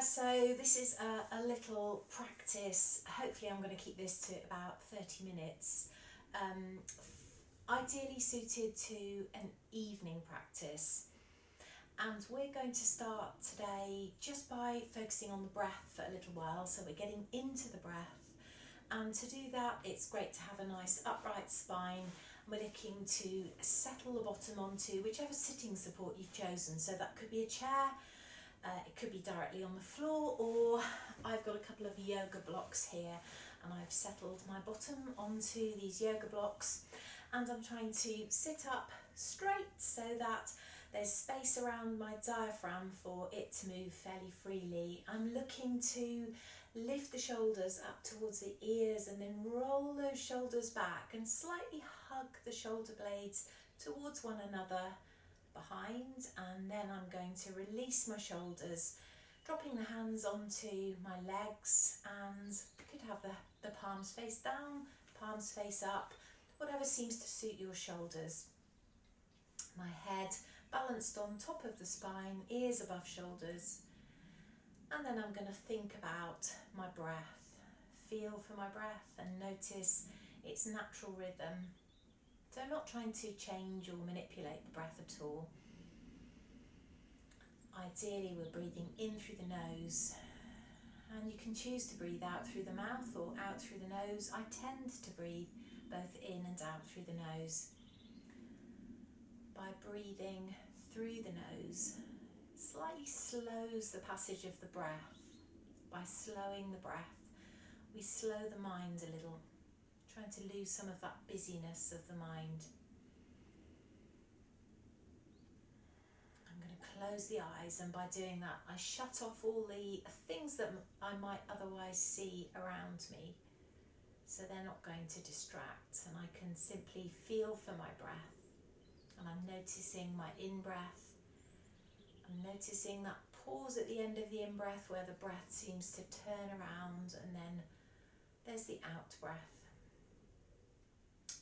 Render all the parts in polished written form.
So this is a little practice. Hopefully I'm going to keep this to about 30 minutes. Ideally suited to an evening practice. And we're going to start today just by focusing on the breath for a little while. So we're getting into the breath. And to do that, it's great to have a nice upright spine. We're looking to settle the bottom onto whichever sitting support you've chosen. So that could be a chair, it could be directly on the floor, or I've got a couple of yoga blocks here and I've settled my bottom onto these yoga blocks, and I'm trying to sit up straight so that there's space around my diaphragm for it to move fairly freely. I'm looking to lift the shoulders up towards the ears and then roll those shoulders back and slightly hug the shoulder blades towards one another behind, and then I'm going to release my shoulders, dropping the hands onto my legs, and you could have the palms face down, palms face up, whatever seems to suit your shoulders. My head balanced on top of the spine, ears above shoulders, and then I'm going to think about my breath, feel for my breath and notice its natural rhythm. So I'm not trying to change or manipulate the breath at all. Ideally we're breathing in through the nose, and you can choose to breathe out through the mouth or out through the nose. I tend to breathe both in and out through the nose. By breathing through the nose, slightly slows the passage of the breath. By slowing the breath, we slow the mind a little, trying to lose some of that busyness of the mind. I'm going to close the eyes, and by doing that I shut off all the things that I might otherwise see around me, so they're not going to distract, and I can simply feel for my breath. And I'm noticing my in-breath. I'm noticing that pause at the end of the in-breath where the breath seems to turn around, and then there's the out-breath.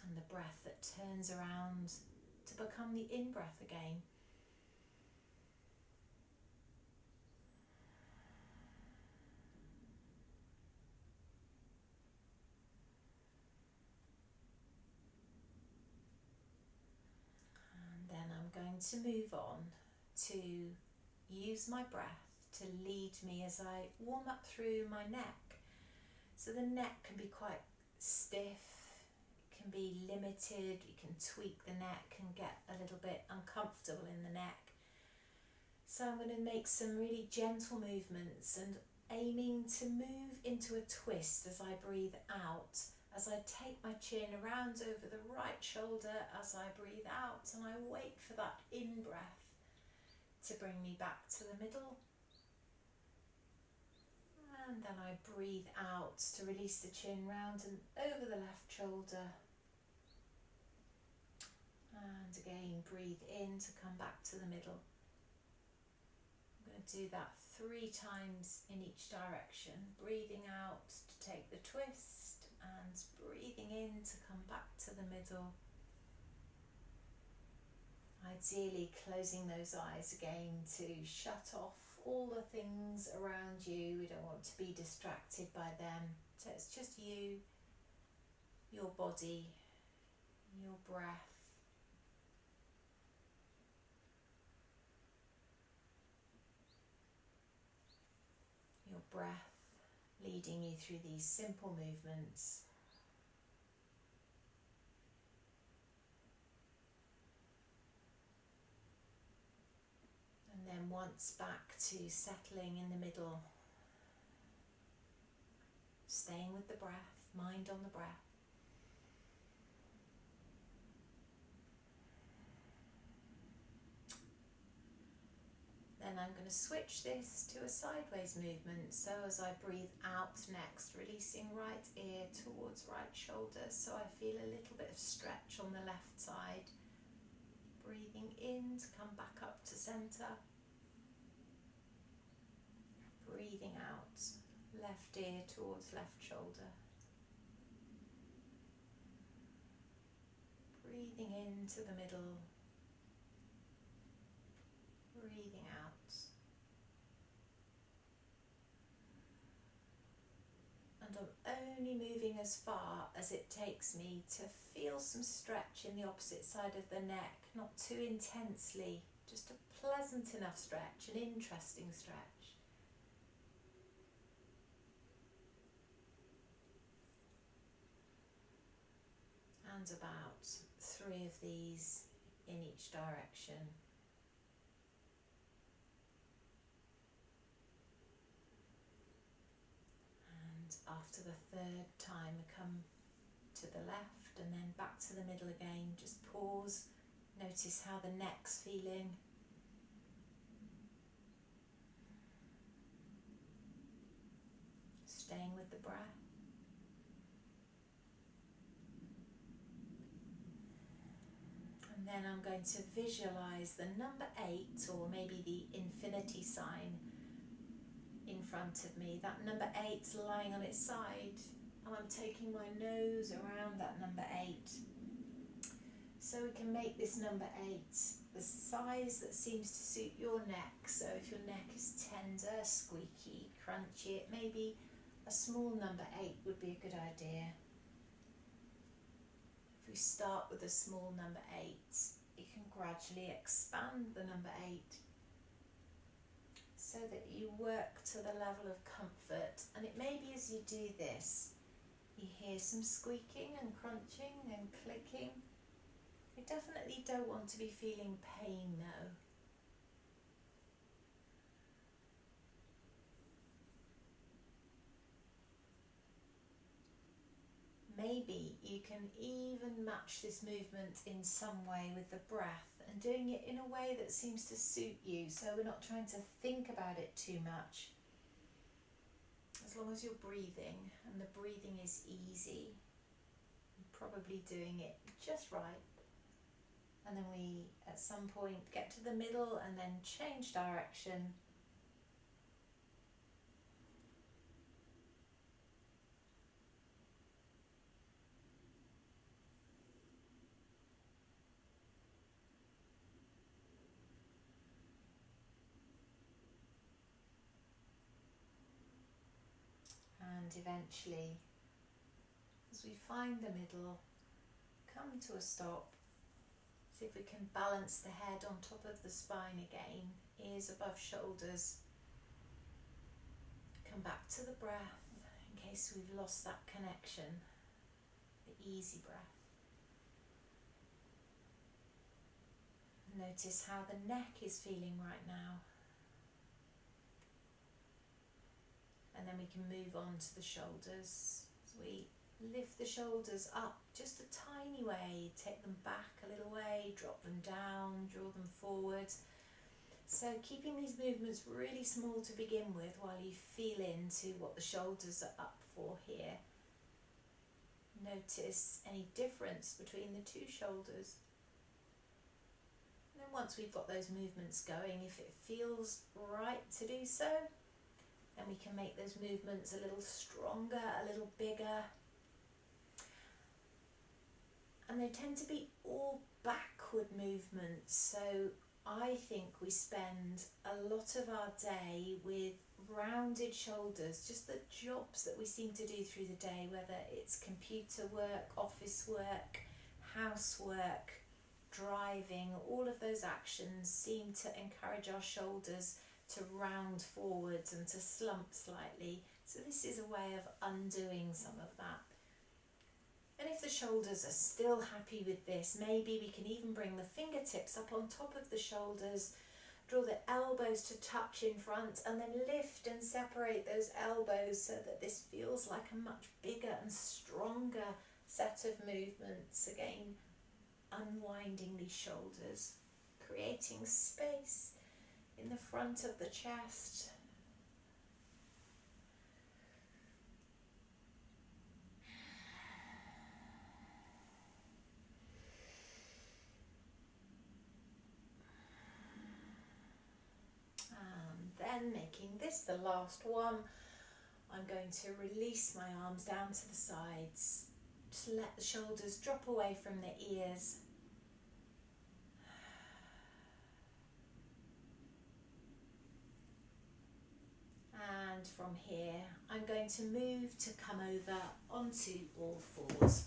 And the breath that turns around to become the in-breath again. And then I'm going to move on to use my breath to lead me as I warm up through my neck. So the neck can be quite stiff, it can be limited, you can tweak the neck and get a little bit uncomfortable in the neck. So I'm going to make some really gentle movements and aiming to move into a twist as I breathe out, as I take my chin around over the right shoulder as I breathe out, and I wait for that in-breath to bring me back to the middle. And then I breathe out to release the chin round and over the left shoulder. And again, breathe in to come back to the middle. I'm going to do that 3 times in each direction. Breathing out to take the twist and breathing in to come back to the middle. Ideally closing those eyes again to shut off all the things around you. We don't want to be distracted by them. So it's just you, your body, your breath. Your breath leading you through these simple movements. And then once back to settling in the middle, staying with the breath, mind on the breath. Then I'm going to switch this to a sideways movement. So as I breathe out next, releasing right ear towards right shoulder, so I feel a little bit of stretch on the left side. Breathing in to come back up to centre. Breathing out, left ear towards left shoulder. Breathing into the middle. Breathing out. only moving as far as it takes me to feel some stretch in the opposite side of the neck, not too intensely, just a pleasant enough stretch, an interesting stretch. And about 3 of these in each direction. And after the 3rd time, come to the left and then back to the middle again. Just pause, notice how the neck's feeling. Staying with the breath. And then I'm going to visualize the number 8, or maybe the infinity sign in front of me. That number 8's lying on its side, and I'm taking my nose around that number 8. So we can make this number 8 the size that seems to suit your neck. So if your neck is tender, squeaky, crunchy, it may be a small number 8 would be a good idea. If we start with a small number 8, you can gradually expand the number 8 so that you work to the level of comfort. And it may be as you do this, you hear some squeaking and crunching and clicking. You definitely don't want to be feeling pain though. Maybe you can even match this movement in some way with the breath, and doing it in a way that seems to suit you, so we're not trying to think about it too much. As long as you're breathing, and the breathing is easy, you're probably doing it just right. And then we, at some point, get to the middle and then change direction. And eventually, as we find the middle, come to a stop. See if we can balance the head on top of the spine again, ears above shoulders. Come back to the breath in case we've lost that connection, the easy breath. Notice how the neck is feeling right now. And then we can move on to the shoulders. As we lift the shoulders up just a tiny way, take them back a little way, drop them down, draw them forward. So keeping these movements really small to begin with while you feel into what the shoulders are up for here. Notice any difference between the 2 shoulders. And then once we've got those movements going, if it feels right to do so, then we can make those movements a little stronger, a little bigger. And they tend to be all backward movements, so I think we spend a lot of our day with rounded shoulders, just the jobs that we seem to do through the day, whether it's computer work, office work, housework, driving, all of those actions seem to encourage our shoulders to round forwards and to slump slightly. So this is a way of undoing some of that. And if the shoulders are still happy with this, maybe we can even bring the fingertips up on top of the shoulders, draw the elbows to touch in front, and then lift and separate those elbows so that this feels like a much bigger and stronger set of movements. Again, unwinding these shoulders, creating space in the front of the chest. And then making this the last one, I'm going to release my arms down to the sides. Just let the shoulders drop away from the ears. And from here, I'm going to move to come over onto all fours.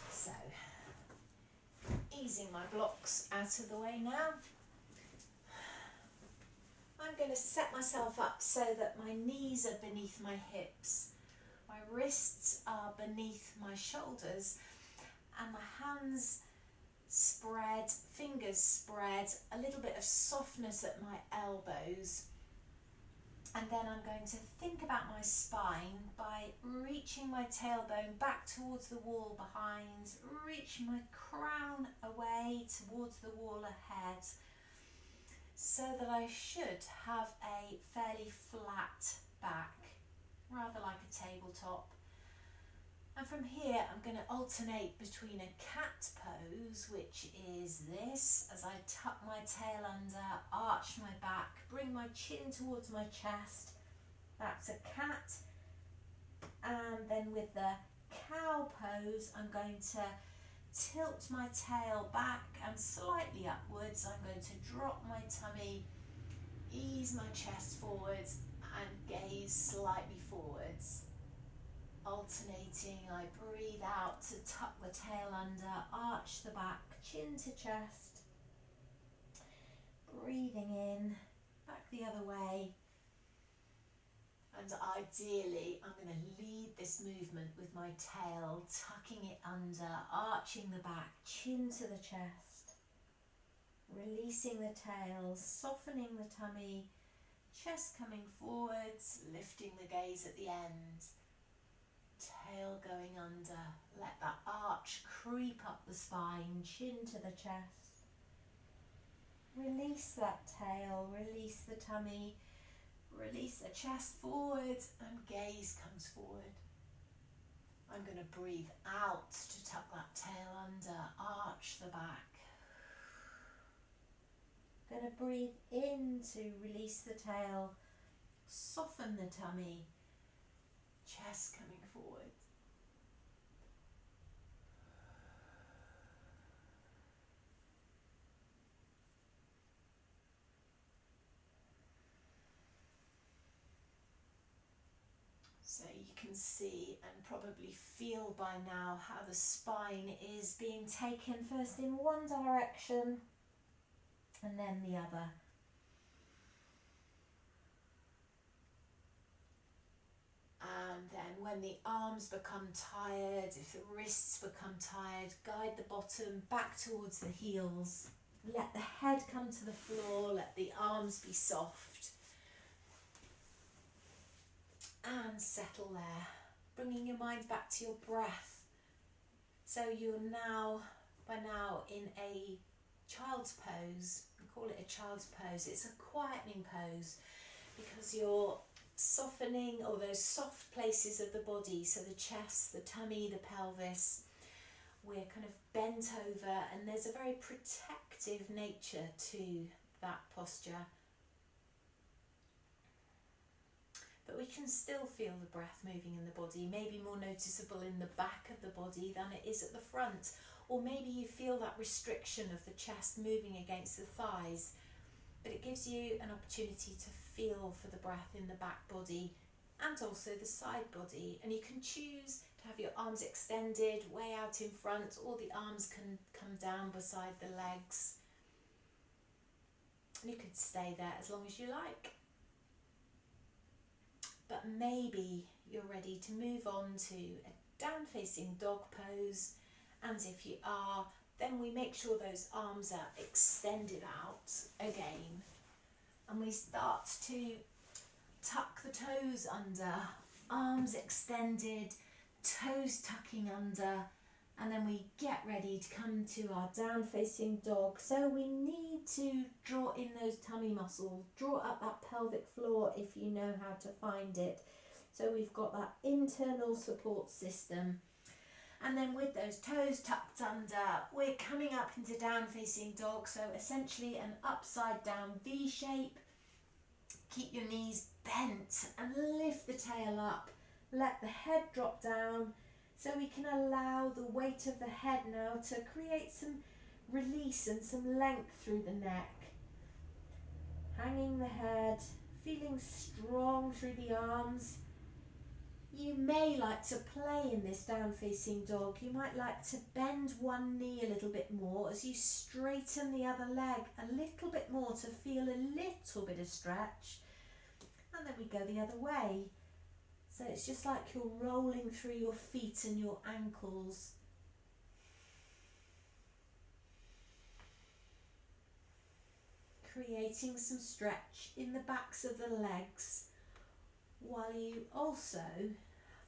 So, easing my blocks out of the way now. I'm going to set myself up so that my knees are beneath my hips, my wrists are beneath my shoulders, and my hands spread, fingers spread, a little bit of softness at my elbows. And then I'm going to think about my spine by reaching my tailbone back towards the wall behind, reaching my crown away towards the wall ahead, so that I should have a fairly flat back, rather like a tabletop. And from here I'm going to alternate between a cat pose, which is this, as I tuck my tail under, arch my back, bring my chin towards my chest. That's a cat. And then with the cow pose, I'm going to tilt my tail back and slightly upwards. I'm going to drop my tummy, ease my chest forwards and gaze slightly forwards. Alternating, I breathe out to tuck the tail under, arch the back, chin to chest. Breathing in, back the other way. And ideally, I'm going to lead this movement with my tail, tucking it under, arching the back, chin to the chest. Releasing the tail, softening the tummy, chest coming forwards, lifting the gaze at the end. Tail going under, let that arch creep up the spine, chin to the chest. Release that tail, release the tummy, release the chest forward and gaze comes forward. I'm going to breathe out to tuck that tail under, arch the back. Going to breathe in to release the tail, soften the tummy, chest coming forward. So you can see and probably feel by now how the spine is being taken first in one direction and then the other. And then when the arms become tired, if the wrists become tired, guide the bottom back towards the heels. Let the head come to the floor, let the arms be soft. And settle there, bringing your mind back to your breath. So you're now, by now, in a child's pose. We call it a child's pose. It's a quietening pose because you're softening all those soft places of the body, so the chest, the tummy, the pelvis. We're kind of bent over, and there's a very protective nature to that posture. But we can still feel the breath moving in the body, maybe more noticeable in the back of the body than it is at the front. Or maybe you feel that restriction of the chest moving against the thighs. But it gives you an opportunity to feel for the breath in the back body and also the side body. And you can choose to have your arms extended way out in front, or the arms can come down beside the legs. And you could stay there as long as you like. But maybe you're ready to move on to a down-facing dog pose. And if you are, then we make sure those arms are extended out again. And we start to tuck the toes under, arms extended, toes tucking under. And then we get ready to come to our down-facing dog. So we need to draw in those tummy muscles, draw up that pelvic floor if you know how to find it. So we've got that internal support system. And then with those toes tucked under, we're coming up into down-facing dog. So essentially an upside down V shape. Keep your knees bent and lift the tail up. Let the head drop down. So we can allow the weight of the head now to create some release and some length through the neck. Hanging the head, feeling strong through the arms. You may like to play in this down facing dog. You might like to bend one knee a little bit more as you straighten the other leg a little bit more to feel a little bit of stretch. And then we go the other way. So it's just like you're rolling through your feet and your ankles. Creating some stretch in the backs of the legs, while you also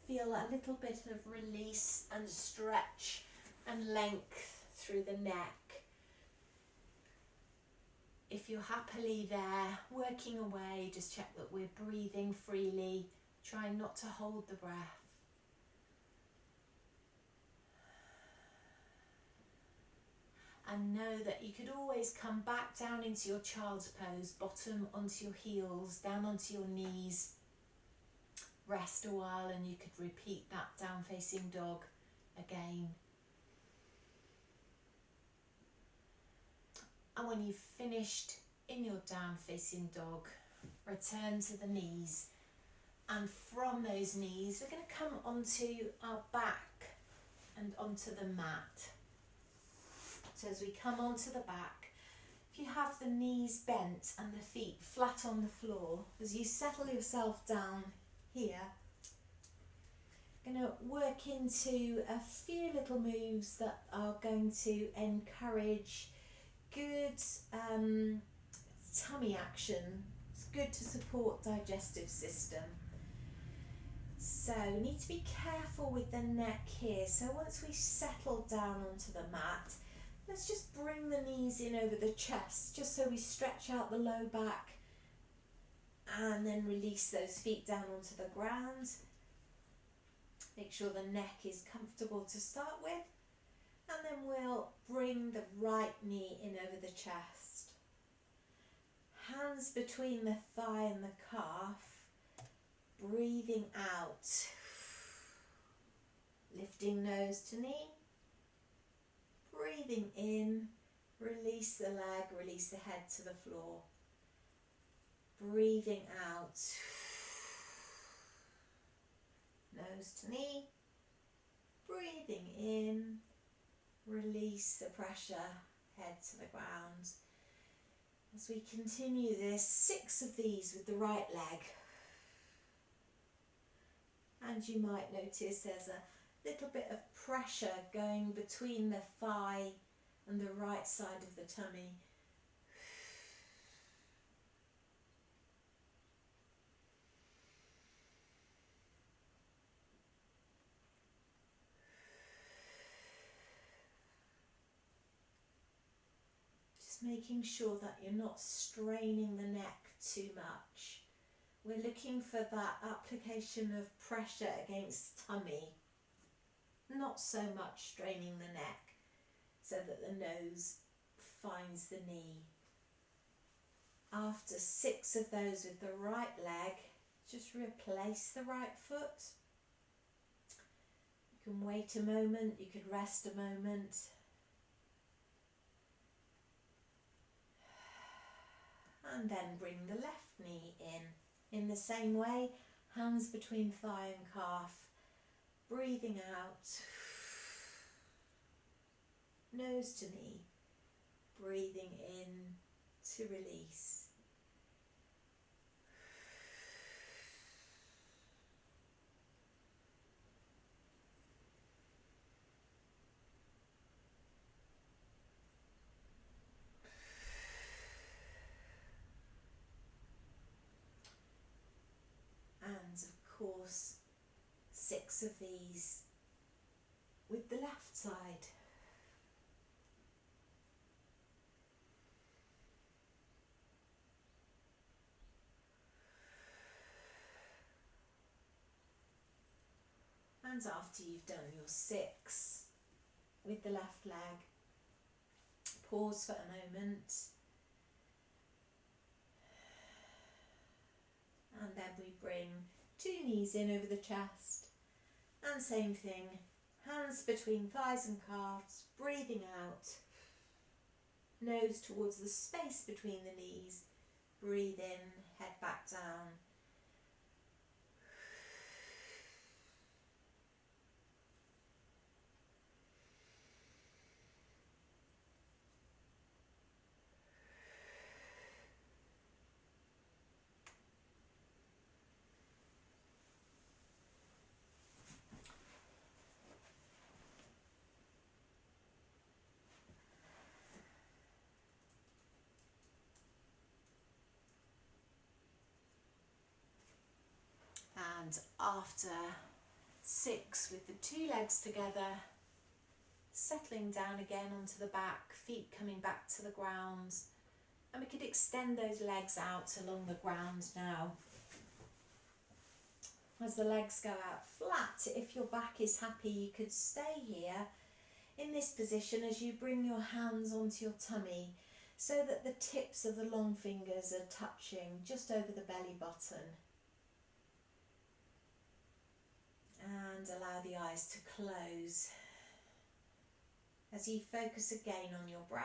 feel a little bit of release and stretch and length through the neck. If you're happily there, working away, just check that we're breathing freely, trying not to hold the breath. And know that you could always come back down into your child's pose, bottom onto your heels, down onto your knees. Rest a while and you could repeat that down facing dog again. And when you've finished in your down facing dog, return to the knees. And from those knees, we're going to come onto our back and onto the mat. So as we come onto the back, if you have the knees bent and the feet flat on the floor, as you settle yourself down here, I'm going to work into a few little moves that are going to encourage good tummy action. It's good to support digestive system. So we need to be careful with the neck here. So once we settle down onto the mat, let's just bring the knees in over the chest, just so we stretch out the low back and then release those feet down onto the ground. Make sure the neck is comfortable to start with, and then we'll bring the right knee in over the chest. Hands between the thigh and the calf, breathing out, lifting nose to knee. Breathing in, release the leg, release the head to the floor. Breathing out, nose to knee. Breathing in, release the pressure, head to the ground. As we continue this, 6 of these with the right leg. And you might notice there's a little bit of pressure going between the thigh and the right side of the tummy. Just making sure that you're not straining the neck too much. We're looking for that application of pressure against tummy. Not so much straining the neck so that the nose finds the knee. After 6 of those with the right leg, just replace the right foot. You can wait a moment, you could rest a moment. And then bring the left knee in the same way, hands between thigh and calf. Breathing out, nose to knee, breathing in to release. And of course, 6 of these with the left side. And after you've done your 6 with the left leg, pause for a moment. And then we bring 2 knees in over the chest. And same thing, hands between thighs and calves, breathing out, nose towards the space between the knees, Breathe in, head back down. And after 6 with the 2 legs together, settling down again onto the back, feet coming back to the ground, and we could extend those legs out along the ground now. As the legs go out flat, if your back is happy, you could stay here in this position as you bring your hands onto your tummy so that the tips of the long fingers are touching just over the belly button. And allow the eyes to close as you focus again on your breath.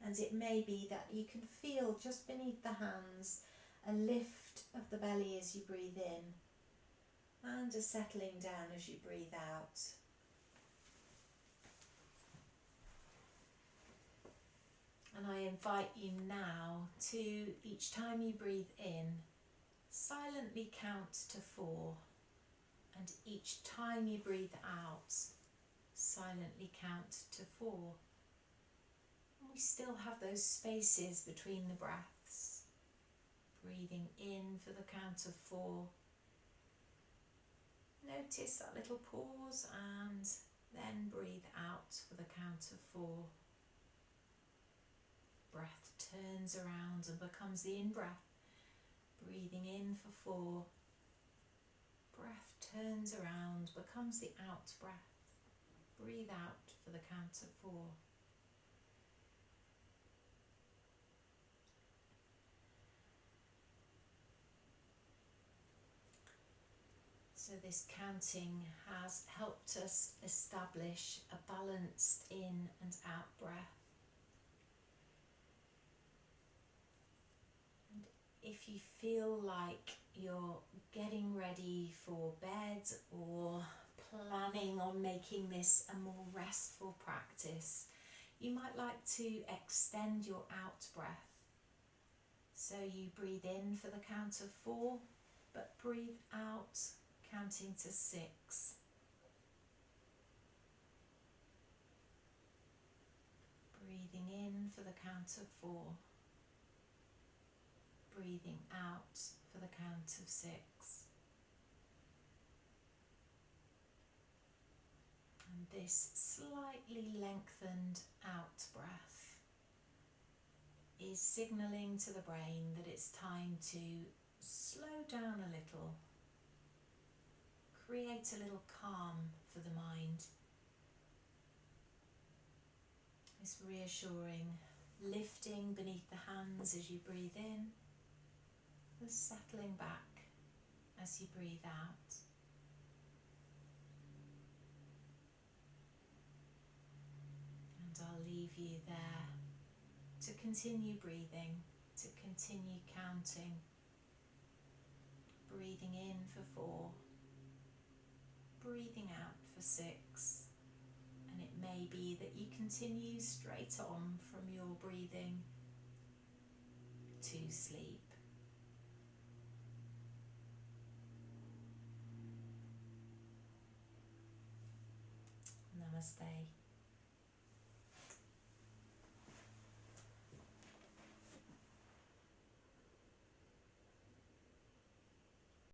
And it may be that you can feel just beneath the hands a lift of the belly as you breathe in and a settling down as you breathe out. And I invite you now to, each time you breathe in, silently count to 4, and each time you breathe out, silently count to 4. And we still have those spaces between the breaths. Breathing in for the count of 4. Notice that little pause and then breathe out for the count of 4. Breath turns around and becomes the in-breath. Breathing in for 4. Breath turns around, becomes the out-breath. Breathe out for the count of 4. So this counting has helped us establish a balanced in and out breath. If you feel like you're getting ready for bed or planning on making this a more restful practice, you might like to extend your out breath. So you breathe in for the count of 4, but breathe out counting to 6. Breathing in for the count of 4. Breathing out for the count of 6. And this slightly lengthened out breath is signalling to the brain that it's time to slow down a little, create a little calm for the mind. It's reassuring, lifting beneath the hands as you breathe in, and settling back as you breathe out. And I'll leave you there to continue breathing, to continue counting. Breathing in for 4, breathing out for 6, and it may be that you continue straight on from your breathing to sleep. Namaste.